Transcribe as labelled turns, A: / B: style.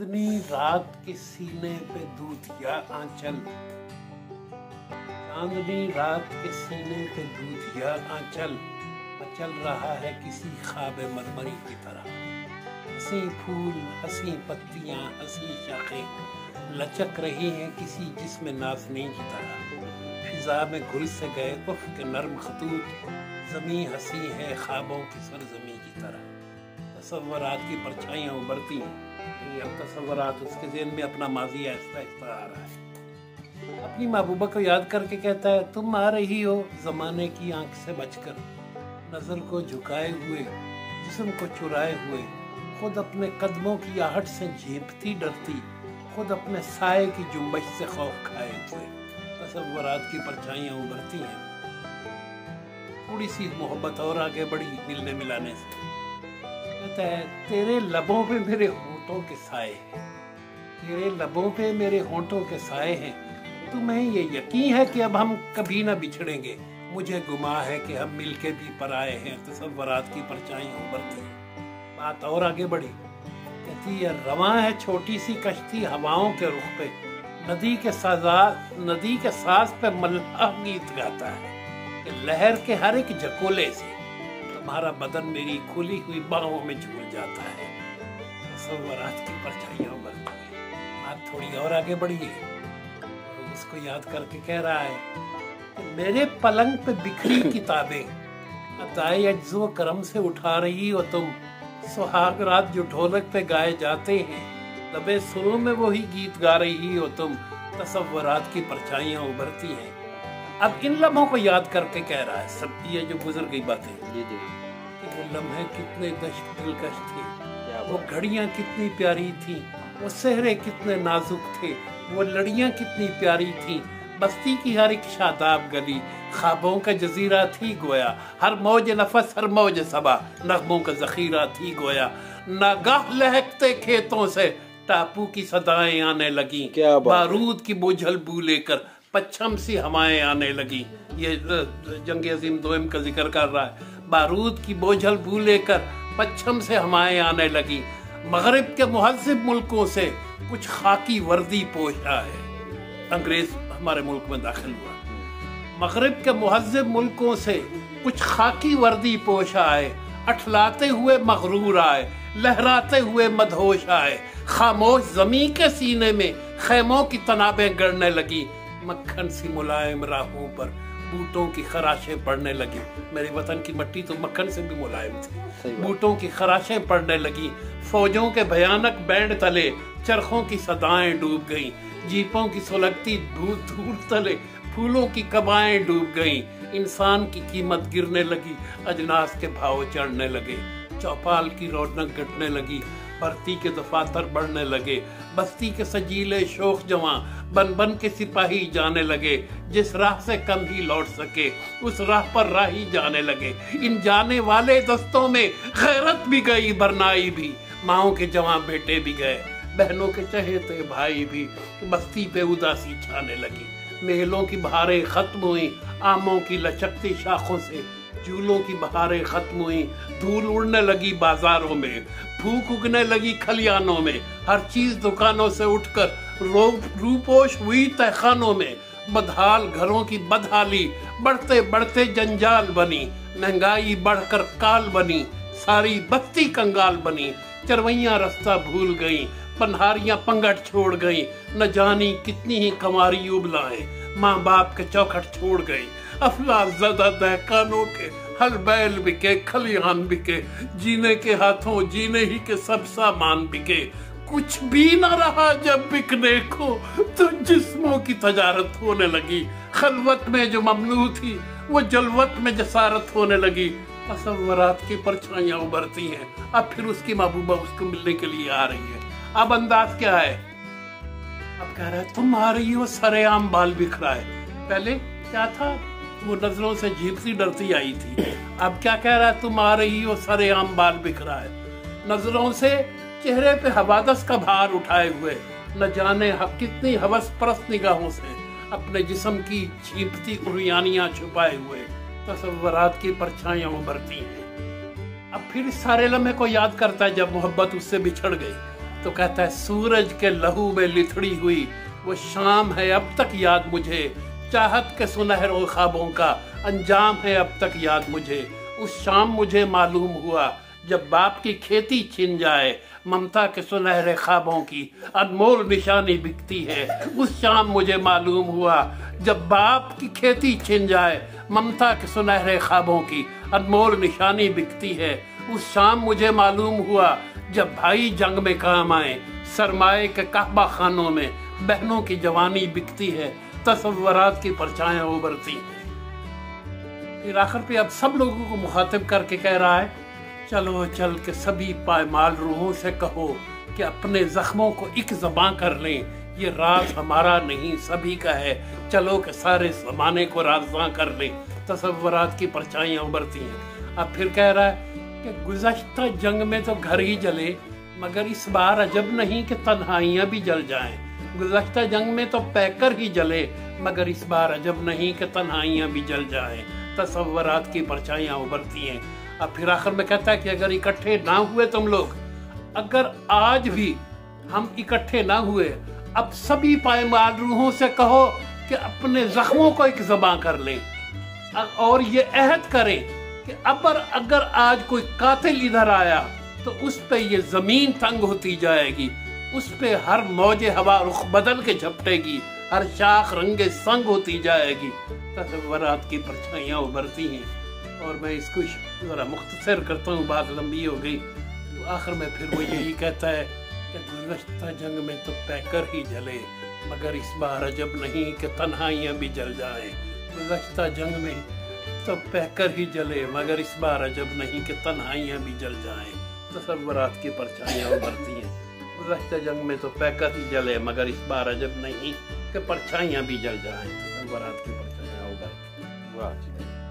A: चांदनी रात के सीने पे दूधिया आंचल, चांदनी रात के सीने पे दूधिया आंचल मचल रहा है किसी ख्वाब मरमरी की तरह। हंसी फूल, हंसी पत्तियां, हंसी शाखें लचक रही हैं किसी जिस्म नाज़नीं की तरह। फिजा में घुल से गए उफ़ के नर्म खतूत, ज़मीं हंसी है ख्वाबों की सरज़मीं की तरह। तसव्वुरात की परछाइयाँ उभरती हैं, अब तसव्वुरात उसके ज़हन में अपना माज़ी आहिस्ता आहिस्ता आ रहा है। अपनी महबूबा को याद करके कहता है, तुम आ रही हो ज़माने की आंख से बचकर, नज़र को झुकाए हुए, जिस्म को चुराए हुए, खुद अपने कदमों की आहट से झेंपती डरती, खुद अपने साए की जुम्बश से खौफ खाए हुए। तसव्वुरात की परछाइयाँ उभरती हैं। थोड़ी सी मोहब्बत और आगे बढ़ी मिलने मिलाने से। कहता है, तेरे लबों पे मेरे होंठों के साए हैं, तेरे लबों पे मेरे होंठों के साए हैं। तुम्हें ये यकीन है कि अब हम कभी ना बिछड़ेंगे, मुझे गुमा है कि हम मिलके भी पराए हैं। तसव्वुरात की परछाइयाँ उभरती हैं। बात और आगे बढ़ी, कहती है, रवां है छोटी सी कश्ती हवाओं के रुख पे, नदी के साज पे मल्लाह गीत गाता है कि लहर के हर एक झकोले से तुम्हारा बदन मेरी खुली हुई बाहों में झूल जाता है। तसव्वुरात की परछाइयाँ उभरती हैं। बात थोड़ी और आगे बढ़ी है, उसको याद करके कह रहा है कि मेरे पलंग पे बिखरी किताबें अताए अज्ज़ो करम से उठा रही हो तुम, सुहाग रात जो ढोलक पे गाए जाते हैं, लबे सुरों में वही गीत गा रही हो तुम। तसव्वुरात की परछाइयाँ उभरती हैं। अब इन लम्हों को याद करके कह रहा है, सब ये जो गुजर गई बातें, कि वो लम्हे कितने दिलकश थे, वो घड़ियाँ कितनी प्यारी थी, वो सेहरे कितने नाजुक थे, वो लड़ियाँ कितनी प्यारी थी। बस्ती की हर एक शादाब गली ख्वाबों का जजीरा थी गोया, हर मौज नफस हर मौज सबा नगमों का जखीरा थी गोया। नागाह लहकते खेतों से टापू की सदाएं आने लगी, बारूद की बोझल बू लेकर पच्छम सी हवाएं आने लगी। ये जंग अजीम दोयम का जिक्र कर रहा है। बारूद की बोझल बू लेकर पच्छम से हवाएं आने लगी। मगरिब के मुहज़्ज़िब मुल्कों से कुछ खाकी वर्दी पोशा है। अंग्रेज हमारे मुल्क में दाखिल हुआ। मगरिब के मुहज़्ज़िब मुल्कों से कुछ खाकी वर्दी पोशा आए, अठलाते हुए मगरूर आए, लहराते हुए मदहोश आए। खामोश ज़मीं के सीने में खैमों की तनाबें गड़ने लगी। मक्खन सी मुलायम राहों पर बूटों की खराशें पड़ने लगी। मेरे वतन की मट्टी तो मक्खन से भी मुलायम थी। बूटों की खराशें पड़ने लगी। फौजों के भयानक बैंड तले चरखों की सदाएं डूब गईं। जीपों की सुलगती धूल तले फूलों की कबाएं डूब गईं। इंसान की कीमत गिरने लगी, अजनास के भाव चढ़ने लगे, चौपाल की रौनक घटने लगी, भर्ती के दफातर बढ़ने लगे, बस्ती के सजीले शोख जवां बन बन के सिपाही जाने लगे। जिस राह से कम ही लौट सके उस राह पर राही जाने लगे। इन जाने वाले दस्तों में गैरत भी गई, बरनाई भी, माओं के जवां बेटे भी गए, बहनों के चहेते भाई भी। बस्ती पे उदासी छाने लगी। मेलों की बहारें खत्म हुई, आमों की लचकती शाखों से झूलों की बहारें खत्म हुई। धूल उड़ने लगी बाजारों में, भूख उगने लगी खलियानों में। हर चीज दुकानों से उठकर रूपोश हुई तहखानों में। बदहाल घरों की बदहाली बढ़ते बढ़ते जंजाल बनी। महंगाई बढ़कर काल बनी, सारी बस्ती कंगाल बनी। चरवैयां रास्ता भूल गईं, पनहारियां पंगट छोड़ गईं। न जानी कितनी ही कमारी उबलाएं माँ बाप के चौखट छोड़ गई। अफला ज़दा दहकानों के हल बैल बिके, खलियान बिके, जीने के हाथों जीने ही के सब सामान बिके। कुछ भी न रहा जब बिकने को, तो जिस्मों की तजारत होने लगी। खलवत में जो ममनू थी वो जलवत में जसारत होने लगी। तसव्वुरात की परछाइयाँ उभरती हैं। अब फिर उसकी महबूबा उसको मिलने के लिए आ रही है। अब अंदाज क्या है? अब कह रहा है, तुम आ रही हो सरेआम बाल बिखरा है। पहले क्या था? वो नजरों से झींकती डरती आई थी। अब क्या कह रहा है? तुम आ रही हो सरेआम बाल बिखरा है। नजरों से चेहरे पे हवादस का भार उठाए हुए, न जाने कितनी हवस परस्त निगाहों से अपने जिस्म की झींकती उरियानियां छुपाए हुए। तसव्वुरात की परछाइयां उभरती हैं। अब फिर सारे लम्हे को याद करता है जब मोहब्बत उससे बिछड़ गई। तो कहता है सूरज के लहू में लिथड़ी हुई वो शाम है अब तक याद मुझे, चाहत के सुनहरों ख्वाबों का अंजाम है अब तक याद मुझे। उस शाम मुझे मालूम हुआ जब बाप की खेती छिन जाए, ममता के सुनहरे ख्वाबों की अनमोल निशानी बिकती है। उस शाम मुझे मालूम हुआ जब बाप की खेती छिन जाए, ममता के सुनहरे ख्वाबों की अनमोल निशानी बिकती है। उस शाम मुझे मालूम हुआ जब भाई जंग में काम आए, सरमाए के कहबा खानों में बहनों की जवानी बिकती है, तसव्वुरात की परछाइयां उभरती हैं। फिर आखिर पे अब सब लोगों को मुखातिब करके कह रहा है, चलो चल के सभी पायमाल रूहों से कहो कि अपने जख्मों को एक ज़बां कर लें, ये राज हमारा नहीं सभी का है, चलो के सारे ज़माने को राज़ां कर लें, तसव्वुरात की परछाइयां उभरती हैं। अब फिर कह रहा है कि गुज़श्ता जंग में तो घर ही जले, मगर इस बार अजब नहीं कि तन्हाइयाँ भी जल जाएं। गुज़श्ता जंग में तो पैकर ही जले, मगर इस बार अजब नहीं कि तन्हाइयाँ भी जल जाएं, तसव्वुरात की परछाइयाँ उभरती हैं। अब फिर आखिर में कहता है कि अगर इकट्ठे ना हुए तुम लोग, अगर आज भी हम इकट्ठे ना हुए, अब सभी पायमाल रूहों से कहो कि अपने जख्मों को एक ज़बां कर लें और ये अहद करें कि अगर आज कोई कातिल इधर आया तो उस पे ये ज़मीन तंग होती जाएगी, उस पे हर मौजे हवा रुख बदल के झपटेगी, हर शाख रंगे संग होती जाएगी, तसव्वुरात की परछाइयाँ उभरती हैं। और मैं इसको ज़रा मुख्तसर करता हूँ, बात लंबी हो गई। तो आखिर में फिर वो यही कहता है कि गुज़श्ता जंग में तो पैकर ही जले, मगर इस बार अजब नहीं कि तन्हाइयाँ भी जल जाएं। गुज़श्ता जंग में तो पैकर ही जले, मगर इस बार अजब नहीं कि तन्हाइयाँ भी जल जाएं, तसव्वुरात की परछाइयाँ उभरती हैं। गुज़श्ता जंग में तो पैकर ही जले, मगर इस बार अजब नहीं कि परछाइयाँ भी जल जाएं, तसव्वुरात की परछाइयाँ उभरती हैं। वाह।